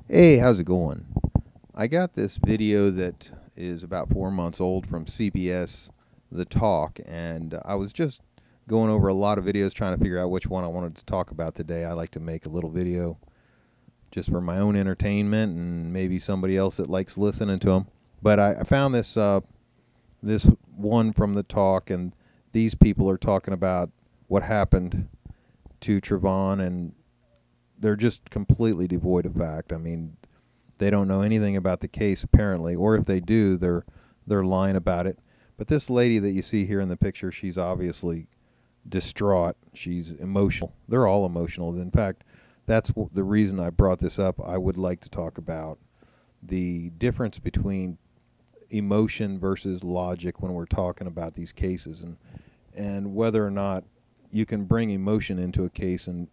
Hey, how's it going? I got this video that is about 4 months old from CBS, The Talk, and I was just going over a lot of videos trying to figure out which one I wanted to talk about today. I like to make a little video just for my own entertainment and maybe somebody else that likes listening to them. But I found this one from The Talk, and these people are talking about what happened to Trayvon, and they're just completely devoid of fact. I mean, they don't know anything about the case apparently, or if they do, they're lying about it. But this lady that you see here in the picture, she's obviously distraught. She's emotional. They're all emotional. In fact, that's the reason I brought this up. I would like to talk about the difference between emotion versus logic when we're talking about these cases, and whether or not you can bring emotion into a case and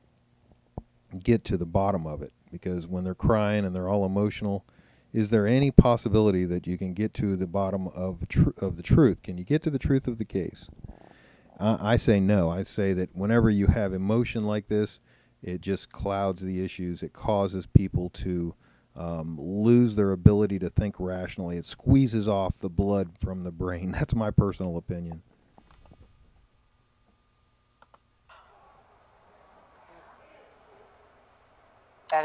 get to the bottom of it. Because when they're crying and they're all emotional, is there any possibility that you can get to the bottom of the truth? Can you get to the truth of the case? I say no. I say that whenever you have emotion like this, it just clouds the issues. It causes people to lose their ability to think rationally. It squeezes off the blood from the brain. That's my personal opinion. And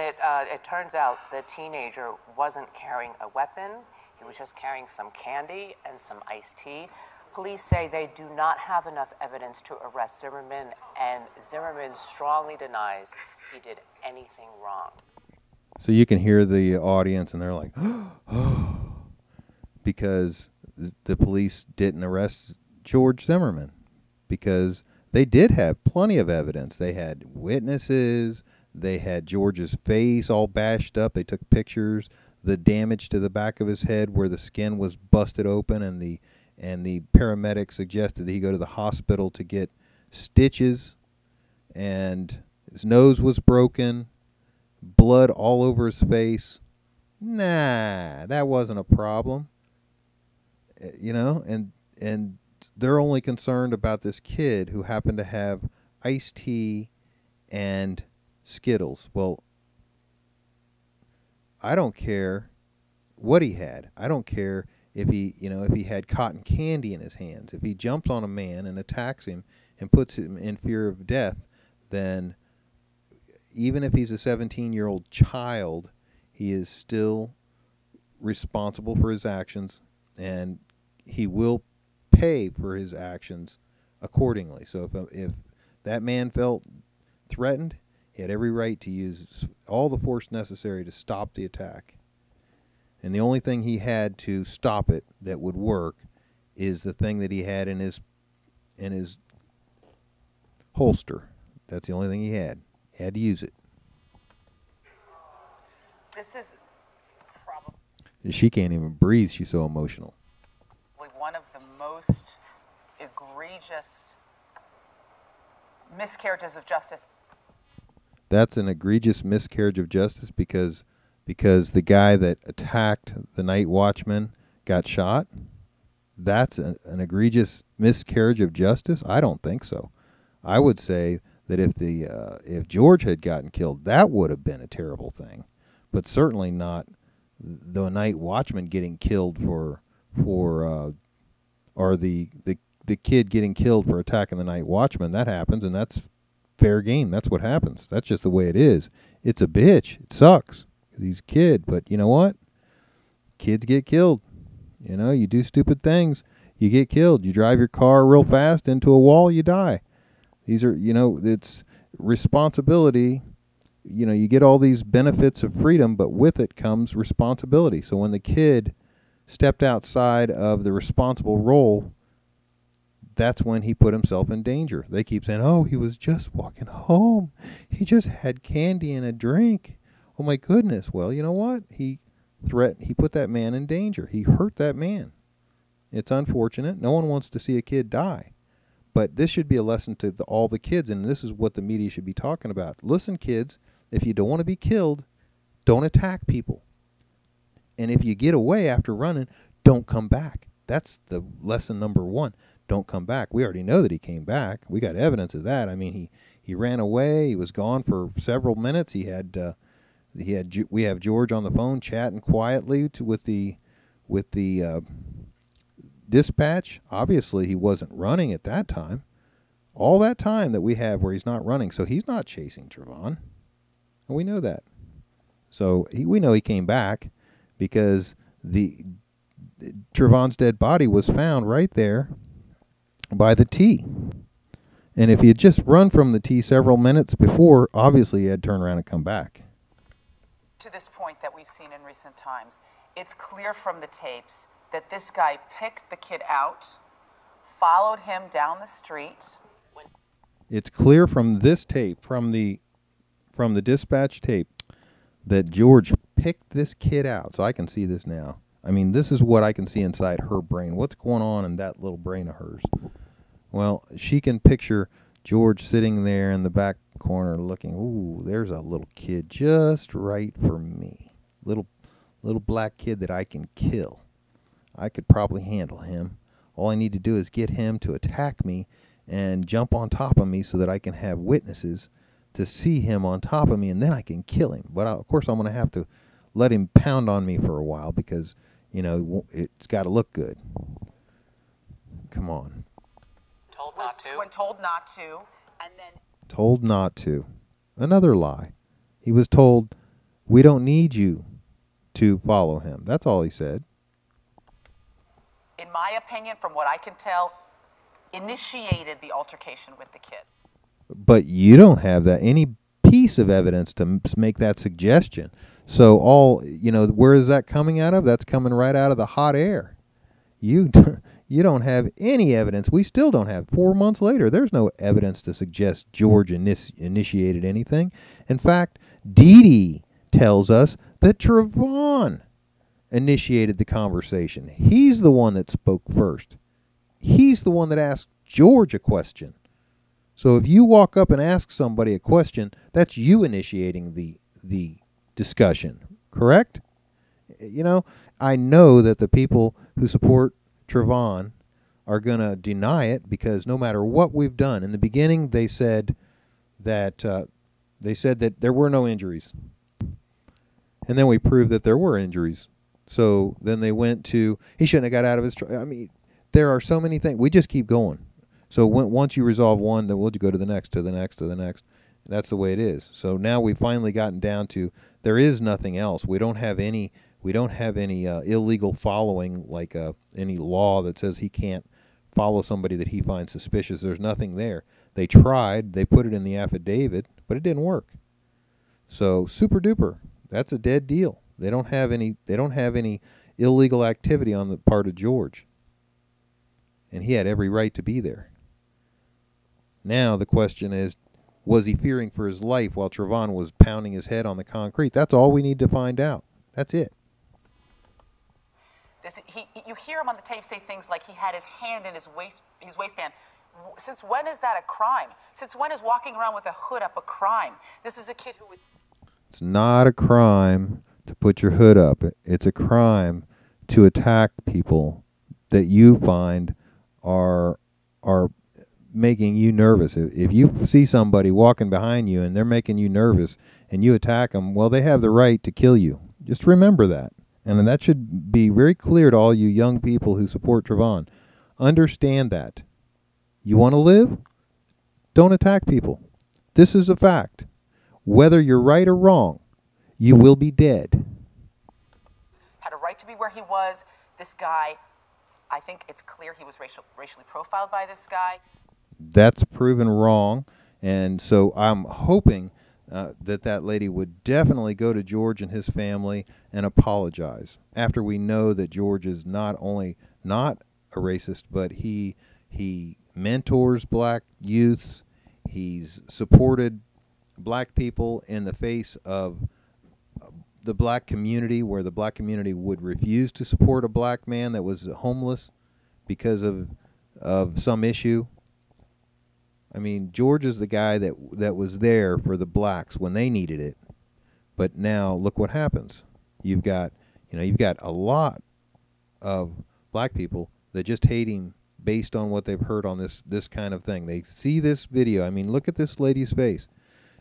it turns out the teenager wasn't carrying a weapon. He was just carrying some candy and some iced tea. Police say they do not have enough evidence to arrest Zimmerman, and Zimmerman strongly denies he did anything wrong. So you can hear the audience, and they're like, oh, because the police didn't arrest George Zimmerman, because they did have plenty of evidence. They had witnesses. They had George's face all bashed up. They took pictures. The damage to the back of his head where the skin was busted open, and the paramedic suggested that he go to the hospital to get stitches, and his nose was broken, blood all over his face. Nah, that wasn't a problem. And they're only concerned about this kid who happened to have iced tea and Skittles. Well, I don't care what he had. I don't care if he had cotton candy in his hands. If he jumps on a man and attacks him and puts him in fear of death, then even if he's a 17-year-old child, he is still responsible for his actions, and he will pay for his actions accordingly. So if that man felt threatened, he had every right to use all the force necessary to stop the attack. And the only thing he had to stop it that would work is the thing that he had in his holster. That's the only thing he had. He had to use it. This is probably She can't even breathe. She's so emotional. one of the most egregious miscarriages of justice. That's an egregious miscarriage of justice because the guy that attacked the night watchman got shot. That's an egregious miscarriage of justice? I don't think so. I would say that if George had gotten killed, that would have been a terrible thing, but certainly not the night watchman getting killed or the kid getting killed for attacking the night watchman. That happens, and that's fair game. That's what happens. That's just the way it is. It's a bitch. It sucks. He's a kid, but you know what? Kids get killed. You do stupid things, you get killed. You drive your car real fast into a wall, you die. These are, it's responsibility. You get all these benefits of freedom, but with it comes responsibility. So when the kid stepped outside of the responsible role, that's when he put himself in danger. They keep saying, oh, he was just walking home. He just had candy and a drink. Oh, my goodness. Well, you know what? He put that man in danger. He hurt that man. It's unfortunate. No one wants to see a kid die. But this should be a lesson to all the kids, and this is what the media should be talking about. Listen, kids, if you don't want to be killed, don't attack people. And if you get away after running, don't come back. That's the lesson number one. Don't come back. We already know that he came back. We got evidence of that. I mean, he ran away. He was gone for several minutes. He had We have George on the phone chatting quietly with the dispatch. Obviously, he wasn't running at that time. All that time that we have where he's not running, so he's not chasing Trayvon, and we know that. So we know he came back because Trayvon's dead body was found right there by the T. And if he had just run from the T several minutes before, obviously he had to turn around and come back. To this point that we've seen in recent times, it's clear from the tapes that this guy picked the kid out, followed him down the street. It's clear from this tape, from the dispatch tape, that George picked this kid out. So I can see this now. I mean, this is what I can see inside her brain. What's going on in that little brain of hers? Well, she can picture George sitting there in the back corner looking, ooh, there's a little kid just right for me. Little black kid that I can kill. I could probably handle him. All I need to do is get him to attack me and jump on top of me so that I can have witnesses to see him on top of me, and then I can kill him. But of course, I'm going to have to let him pound on me for a while because, you know, it's got to look good. Come on. Told not to. When told not to, and then Told not to. Another lie. He was told, we don't need you to follow him. That's all he said. in my opinion, from what I can tell, initiated the altercation with the kid. But you don't have that any piece of evidence to make that suggestion. So where is that coming out of? That's coming right out of the hot air. You don't have any evidence. We still don't have. 4 months later, there's no evidence to suggest George initiated anything. In fact, Dee Dee tells us that Trayvon initiated the conversation. He's the one that spoke first. He's the one that asked George a question. So if you walk up and ask somebody a question, that's you initiating the discussion, correct? I know that the people who support Trayvon are going to deny it because no matter what we've done, in the beginning they said that there were no injuries, and then we proved that there were injuries. So then they went to he shouldn't have got out of his. I mean, there are so many things. We just keep going. So once you resolve one, then we'll go to the next, to the next, to the next. That's the way it is. So now we've finally gotten down to there is nothing else. We don't have any illegal following, like any law that says he can't follow somebody that he finds suspicious. There's nothing there. They tried. They put it in the affidavit, but it didn't work. So super duper. That's a dead deal. They don't have any illegal activity on the part of George. And he had every right to be there. Now the question is, was he fearing for his life while Trayvon was pounding his head on the concrete? That's all we need to find out. That's it. You hear him on the tape say things like he had his hand in his waistband. Since when is that a crime? Since when is walking around with a hood up a crime? This is a kid who would... It's not a crime to put your hood up. It's a crime to attack people that you find are making you nervous. If you see somebody walking behind you and they're making you nervous and you attack them, well, they have the right to kill you. Just remember that. And that should be very clear to all you young people who support Trayvon. Understand that. You want to live? Don't attack people. This is a fact. Whether you're right or wrong, you will be dead. Had a right to be where he was. This guy, I think it's clear he was racially profiled by this guy. That's proven wrong. And so I'm hoping that lady would definitely go to George and his family and apologize after we know that George is not only not a racist, but he mentors black youths. He's supported black people in the face of the black community, where the black community would refuse to support a black man that was homeless because of some issue. I mean, George is the guy that was there for the blacks when they needed it. But now look what happens. You've got a lot of black people that just hate him based on what they've heard on this kind of thing. They see this video. I mean, look at this lady's face.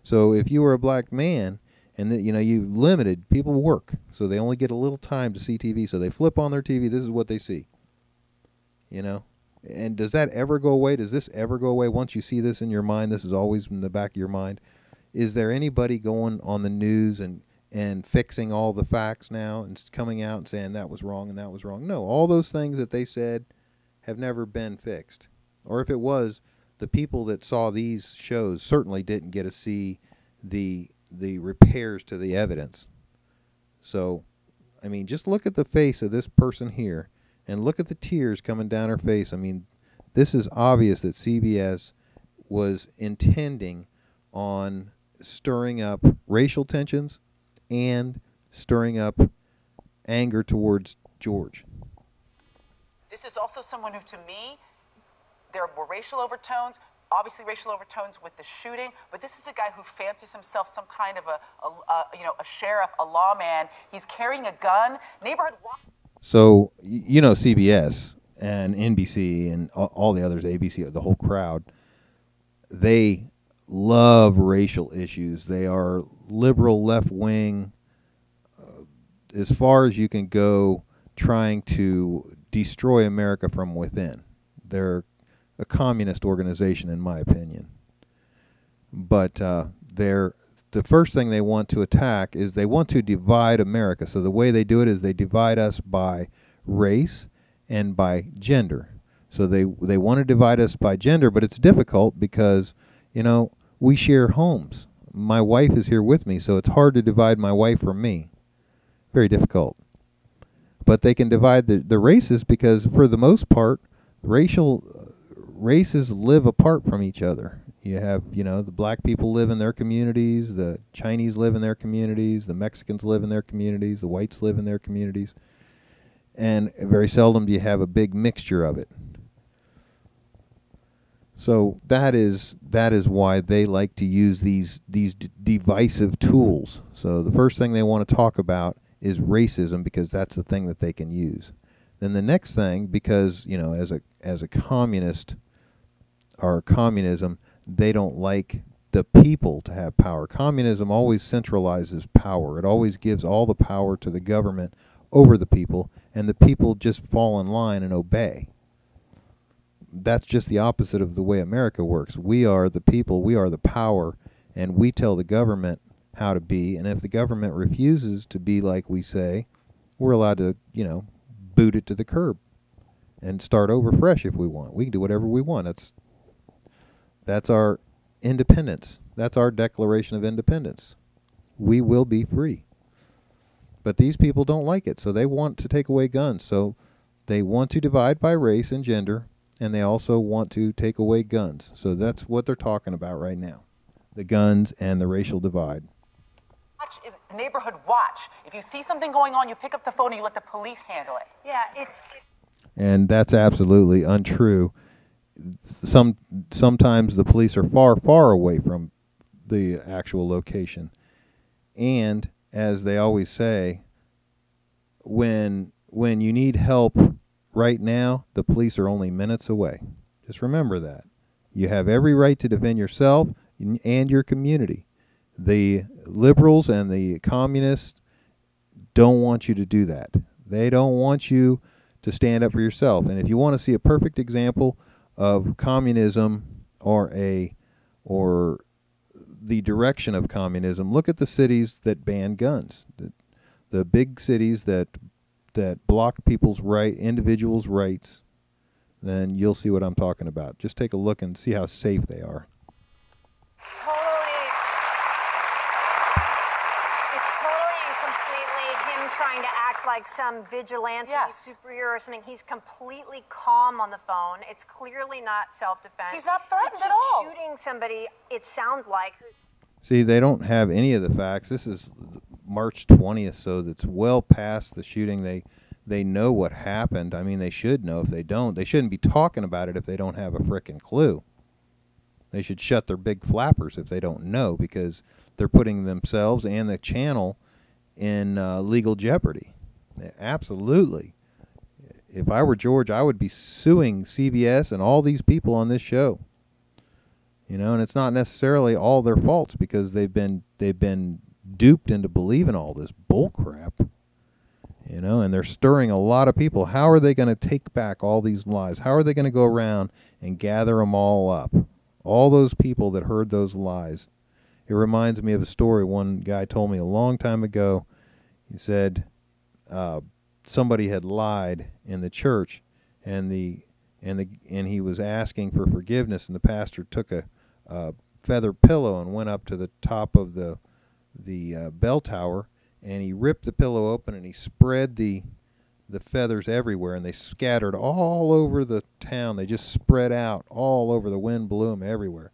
So if you were a black man And that, you know, you limited people work, so they only get a little time to see TV. So they flip on their TV. This is what they see. You know, and does that ever go away? Does this ever go away? Once you see this in your mind, this is always in the back of your mind. Is there anybody going on the news and fixing all the facts now and coming out and saying that was wrong and that was wrong? No, all those things that they said have never been fixed. Or if it was, the people that saw these shows certainly didn't get to see the repairs to the evidence. So, I mean, just look at the face of this person here and look at the tears coming down her face. I mean, this is obvious that CBS was intending on stirring up racial tensions and stirring up anger towards George. This is also someone who, to me, there were racial overtones, obviously racial overtones with the shooting, but this is a guy who fancies himself some kind of a sheriff, a lawman. He's carrying a gun. Neighborhood watch. So, you know, CBS and NBC and all the others, ABC, the whole crowd, they love racial issues. They are liberal, left-wing, as far as you can go, trying to destroy America from within. They're a communist organization, in my opinion. But the first thing they want to attack is they want to divide America. So the way they do it is they divide us by race and by gender. So they want to divide us by gender, but it's difficult because, you know, we share homes. My wife is here with me, so it's hard to divide my wife from me. Very difficult. But they can divide the races because, for the most part, races live apart from each other. You have, you know, the black people live in their communities, the Chinese live in their communities, the Mexicans live in their communities, the whites live in their communities, and very seldom do you have a big mixture of it. So that is why they like to use these divisive tools. So the first thing they want to talk about is racism, because that's the thing that they can use. Then the next thing, because, you know, as a communist or communism, they don't like the people to have power. Communism always centralizes power. It always gives all the power to the government over the people, and the people just fall in line and obey. That's just the opposite of the way America works. We are the people, we are the power, and we tell the government how to be, and if the government refuses to be like we say, we're allowed to, you know, boot it to the curb and start over fresh if we want. We can do whatever we want. That's our independence. That's our Declaration of Independence. We will be free. But these people don't like it, so they want to take away guns. So they want to divide by race and gender, and they also want to take away guns. So that's what they're talking about right now, the guns and the racial divide. Watch is neighborhood watch. If you see something going on, you pick up the phone and you let the police handle it. Yeah, and that's absolutely untrue. Sometimes the police are far away from the actual location, and as they always say, when you need help right now, the police are only minutes away. Just remember that. You have every right to defend yourself and your community. The liberals and the communists don't want you to do that. They don't want you to stand up for yourself. And if you want to see a perfect example of communism or the direction of communism, look at the cities that ban guns. The big cities that block people's individuals' rights, then you'll see what I'm talking about. Just take a look and see how safe they are. It's totally and completely him trying to act like some vigilante superhero or something. He's completely calm on the phone. It's clearly not self-defense. He's not threatened at all. Shooting somebody, it sounds like. See, they don't have any of the facts. This is March 20th, so that's well past the shooting. They know what happened. I mean, they should know. If they don't, they shouldn't be talking about it if they don't have a frickin' clue. They should shut their big flappers if they don't know, because they're putting themselves and the channel in legal jeopardy. Absolutely. If I were George, I would be suing CBS and all these people on this show. You know, and it's not necessarily all their faults, because they've been duped into believing all this bull crap. You know, and they're stirring a lot of people. How are they going to take back all these lies? How are they going to go around and gather them all up? All those people that heard those lies. It reminds me of a story one guy told me a long time ago. He said somebody had lied in the church, and he was asking for forgiveness, and the pastor took a feather pillow and went up to the top of the bell tower, and he ripped the pillow open and he spread the feathers everywhere, and they scattered all over the town. They just spread out all over. The wind blew them everywhere.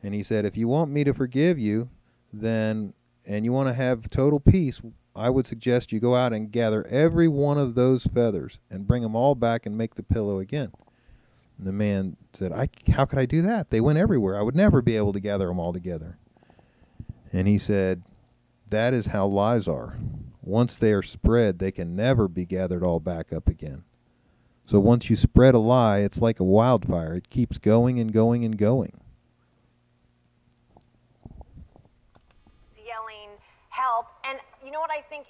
And he said, if you want me to forgive you, then, and you want to have total peace, I would suggest you go out and gather every one of those feathers and bring them all back and make the pillow again. And the man said, how could I do that? They went everywhere. I would never be able to gather them all together. And he said, that is how lies are. Once they are spread, they can never be gathered all back up again. So once you spread a lie, it's like a wildfire. It keeps going and going and going. Yelling help. And you know what I think?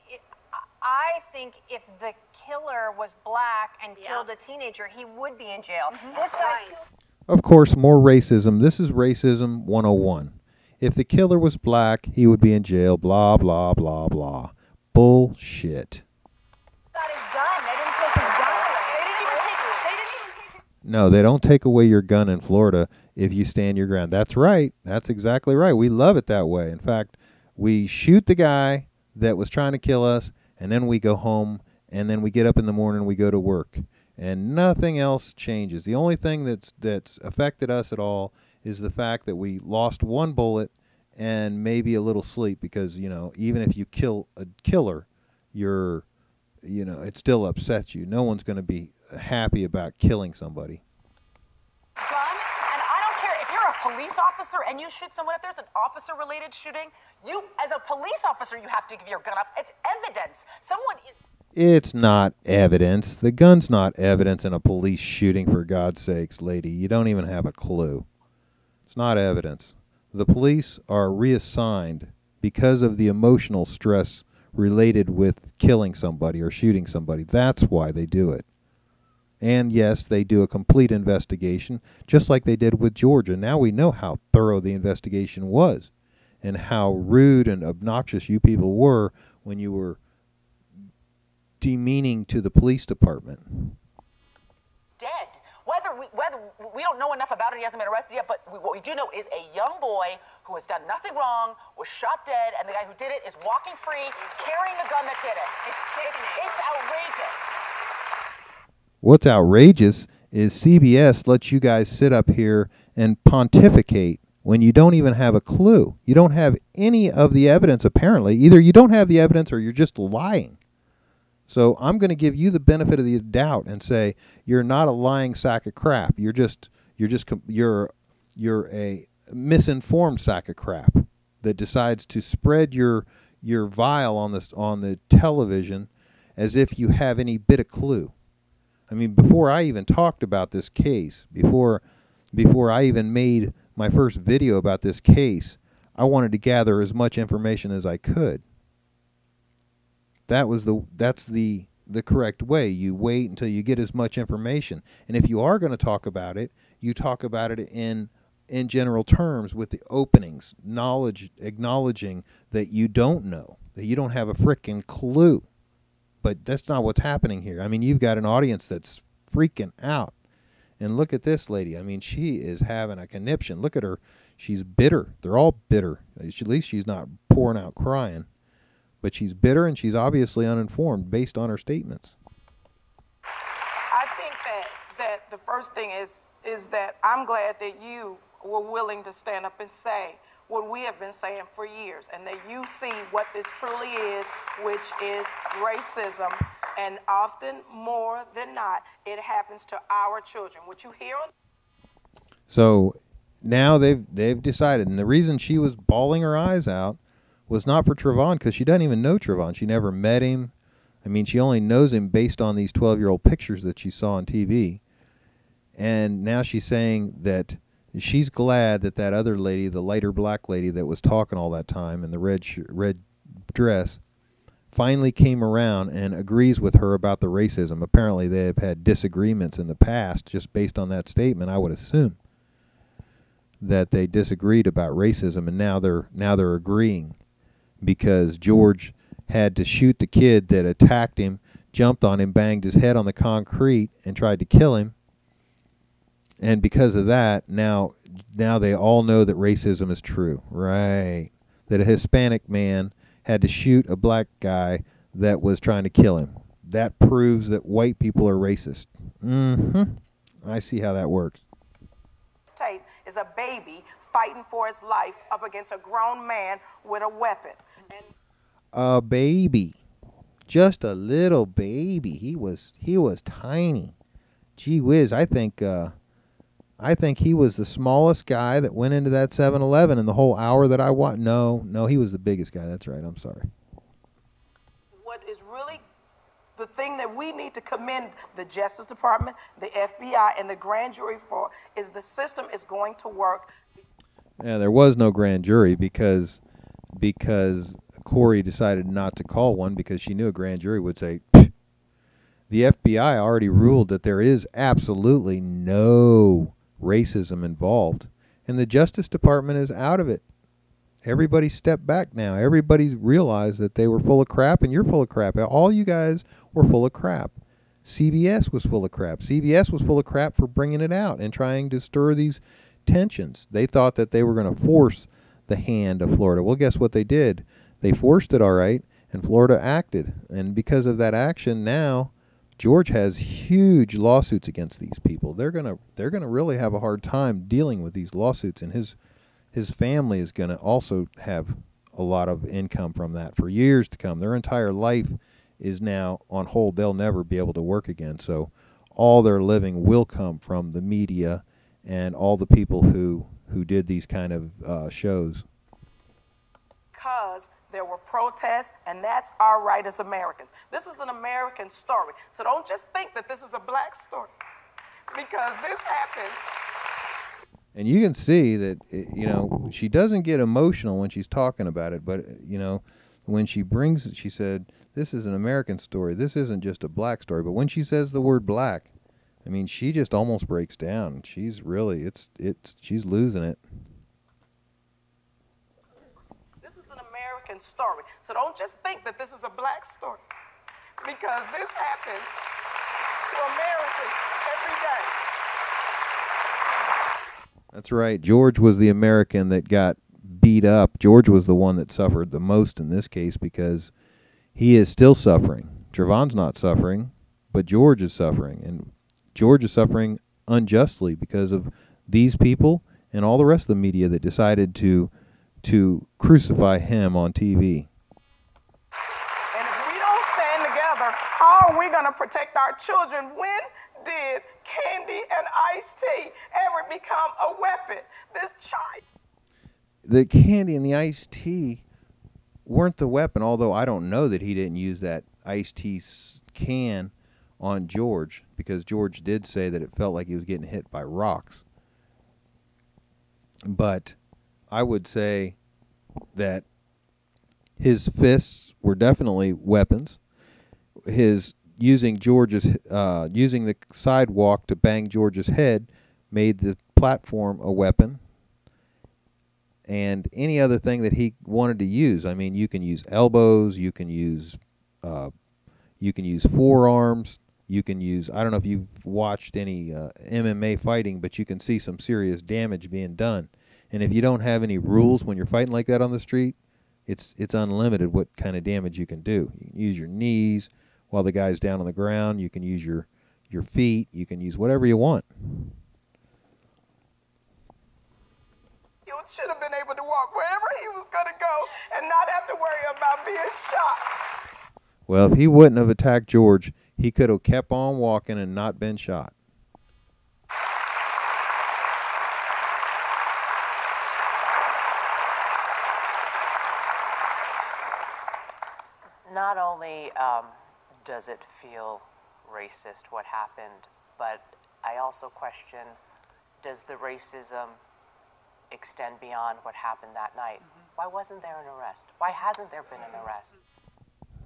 I think if the killer was black and killed a teenager, he would be in jail. This guy Of course, more racism. This is racism 101. If the killer was black, he would be in jail, blah, blah, blah, blah. Bullshit. got his gun. They didn't take his gun away. They didn't even take No, they don't take away your gun in Florida if you stand your ground. That's right. That's exactly right. We love it that way. In fact, we shoot the guy that was trying to kill us, and then we go home, and then we get up in the morning and we go to work. And nothing else changes. The only thing that's affected us at all is the fact that we lost one bullet and maybe a little sleep, because, you know, even if you kill a killer, it still upsets you. No one's going to be happy about killing somebody. gun, and I don't care if you're a police officer and you shoot someone. If there's an officer-related shooting, you, as a police officer, you have to give your gun up. It's evidence. Someone is... It's not evidence. The gun's not evidence in a police shooting, for God's sakes, lady. You don't even have a clue. It's not evidence. The police are reassigned because of the emotional stress related with killing somebody or shooting somebody. That's why they do it. And yes, they do a complete investigation, just like they did with Georgia. Now we know how thorough the investigation was and how rude and obnoxious you people were when you were demeaning to the police department. dead. Whether we don't know enough about it, he hasn't been arrested yet, but what we do know is a young boy who has done nothing wrong, was shot dead, and the guy who did it is walking free, carrying the gun that did it. It's outrageous. What's outrageous is CBS lets you guys sit up here and pontificate when you don't even have a clue. You don't have any of the evidence, apparently. Either you don't have the evidence or you're just lying. So I'm going to give you the benefit of the doubt and say you're not a lying sack of crap. You're a misinformed sack of crap that decides to spread your vile on the television as if you have any bit of clue. I mean, before I even talked about this case, before I even made my first video about this case, I wanted to gather as much information as I could. That's the correct way. You wait until you get as much information. And if you are going to talk about it, you talk about it in general terms with the openings, acknowledging that you don't know, that you don't have a frickin' clue. But that's not what's happening here. I mean, you've got an audience that's freaking out. And look at this lady. I mean, she is having a conniption. Look at her. She's bitter. They're all bitter. At least she's not pouring out crying. But she's bitter, and she's obviously uninformed based on her statements. I think that the first thing is that I'm glad that you were willing to stand up and say what we have been saying for years, and that you see what this truly is, which is racism, and often more than not, it happens to our children. What you hear on... So now they've decided, and the reason she was bawling her eyes out was not for Trayvon, because she doesn't even know Trayvon. She never met him. I mean, she only knows him based on these 12-year-old pictures that she saw on TV. And now she's saying that she's glad that that other lady, the lighter black lady that was talking all that time in the red dress, finally came around and agrees with her about the racism. Apparently they have had disagreements in the past. Just based on that statement, I would assume that they disagreed about racism, and now they're agreeing, because George had to shoot the kid that attacked him, jumped on him, banged his head on the concrete, and tried to kill him. And because of that, now they all know that racism is true, right? That a Hispanic man had to shoot a black guy that was trying to kill him. That proves that white people are racist. I see how that works. Tape is a baby fighting for his life up against a grown man with a weapon. And a baby, just a little baby. He was tiny. Gee whiz, I think he was the smallest guy that went into that 7-Eleven in the whole hour that I watched. No, he was the biggest guy. That's right. I'm sorry. what is really the thing that we need to commend the Justice Department, the FBI, and the grand jury for is the system is going to work. Yeah, there was no grand jury because Corey decided not to call one because she knew a grand jury would say, pfft. The FBI already ruled that there is absolutely no racism involved, and the Justice Department is out of it. Everybody stepped back now. Everybody's realized that they were full of crap, and you're full of crap. All you guys were full of crap. CBS was full of crap. CBS was full of crap for bringing it out and trying to stir these tensions. They thought that they were going to force the hand of Florida. Well, guess what they did? They forced it, all right, and Florida acted. And because of that action, now George has huge lawsuits against these people. They're gonna really have a hard time dealing with these lawsuits, and his family is going to also have a lot of income from that for years to come. Their entire life is now on hold. They'll never be able to work again. So all their living will come from the media and all the people who did these kind of shows. Because there were protests, and that's our right as Americans. This is an American story. So don't just think that this is a black story, because this happens. And you can see that, she doesn't get emotional when she's talking about it, but, when she said, this is an American story. This isn't just a black story. But when she says the word black, I mean, she just almost breaks down. She's really, she's losing it. This is an American story. So don't just think that this is a black story, because this happens to Americans every day. That's right. George was the American that got beat up. George was the one that suffered the most in this case because he is still suffering. Trayvon's not suffering, but George is suffering. And George is suffering unjustly because of these people and all the rest of the media that decided to crucify him on TV. And if we don't stand together, how are we going to protect our children? When did candy and iced tea ever become a weapon? This child. The candy and the iced tea weren't the weapon, although I don't know that he didn't use that iced tea can on George, because George did say that it felt like he was getting hit by rocks. But I would say that his fists were definitely weapons. His using the sidewalk to bang George's head made the platform a weapon. And any other thing that he wanted to use. I mean, you can use elbows, you can use forearms, you can use, I don't know if you've watched any MMA fighting, but you can see some serious damage being done. And if you don't have any rules when you're fighting like that on the street, it's unlimited what kind of damage you can do. You can use your knees while the guy's down on the ground. You can use your feet. You can use whatever you want. You should have been able to walk wherever he was going to go and not have to worry about being shot. Well, if he wouldn't have attacked George, he could have kept on walking and not been shot. Not only does it feel racist what happened, but I also question does the racism extend beyond what happened that night? Why wasn't there an arrest? Why hasn't there been an arrest?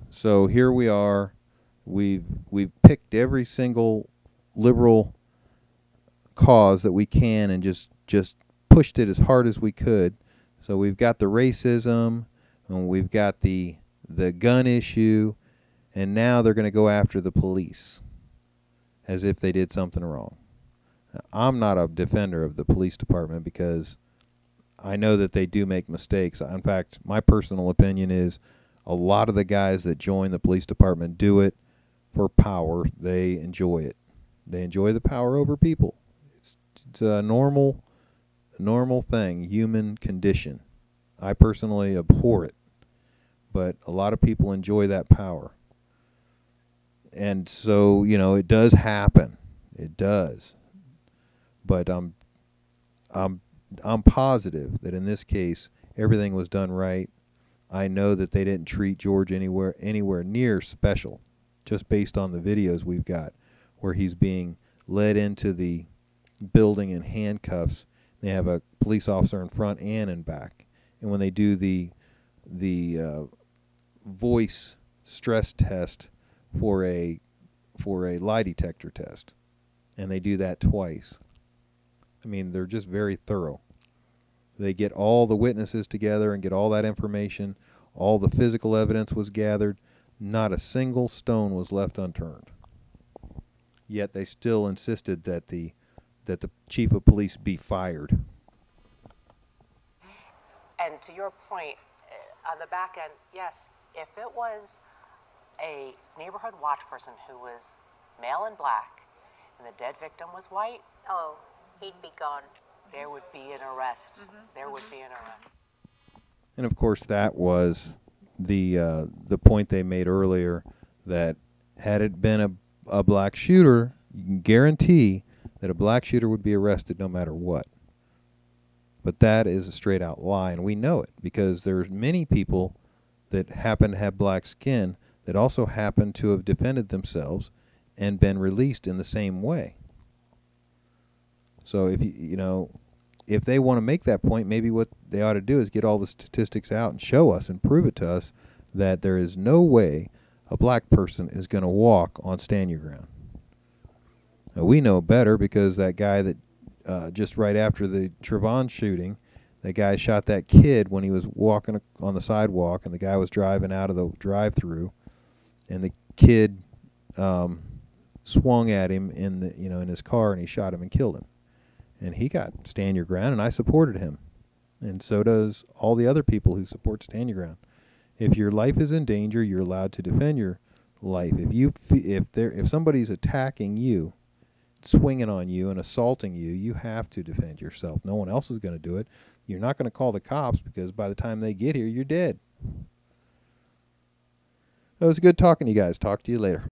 So here we are. We've picked every single liberal cause that we can and just pushed it as hard as we could. So we've got the racism, and we've got the gun issue, and now they're going to go after the police as if they did something wrong. Now, I'm not a defender of the police department because I know that they do make mistakes. In fact, my personal opinion is a lot of the guys that join the police department do it for power. They enjoy it. They enjoy the power over people. It's a normal thing, human condition. I personally abhor it, but a lot of people enjoy that power. And so, you know, it does happen. It does. But I'm positive that in this case everything was done right. I know that they didn't treat George anywhere near special, just based on the videos we've got where he's being led into the building in handcuffs. They have a police officer in front and in back. And when they do the voice stress test for a lie detector test, and they do that twice. I mean, they're just very thorough. They get all the witnesses together and get all that information. All the physical evidence was gathered. Not a single stone was left unturned. Yet they still insisted that the chief of police be fired. And to your point, on the back end, yes, if it was a neighborhood watch person who was male and black and the dead victim was white, Oh, he'd be gone. there would be an arrest. There would be an arrest. And of course, that was the point they made earlier, that had it been a black shooter, you can guarantee that a black shooter would be arrested no matter what. But that is a straight out lie, and we know it because there's many people that happen to have black skin that also happen to have defended themselves and been released in the same way. So if they want to make that point, maybe what they ought to do is get all the statistics out and show us and prove it to us that there is no way a black person is going to walk on Stand Your Ground. Now, we know better because that guy that just right after the Trayvon shooting, the guy shot that kid when he was walking on the sidewalk, and the guy was driving out of the drive-through, and the kid swung at him in his car, and he shot him and killed him. And he got Stand Your Ground, and I supported him, and so does all the other people who support Stand Your Ground. If your life is in danger, you're allowed to defend your life. If somebody's attacking you, swinging on you and assaulting you, you have to defend yourself. No one else is going to do it. You're not going to call the cops because by the time they get here, you're dead. It was good talking to you guys. Talk to you later.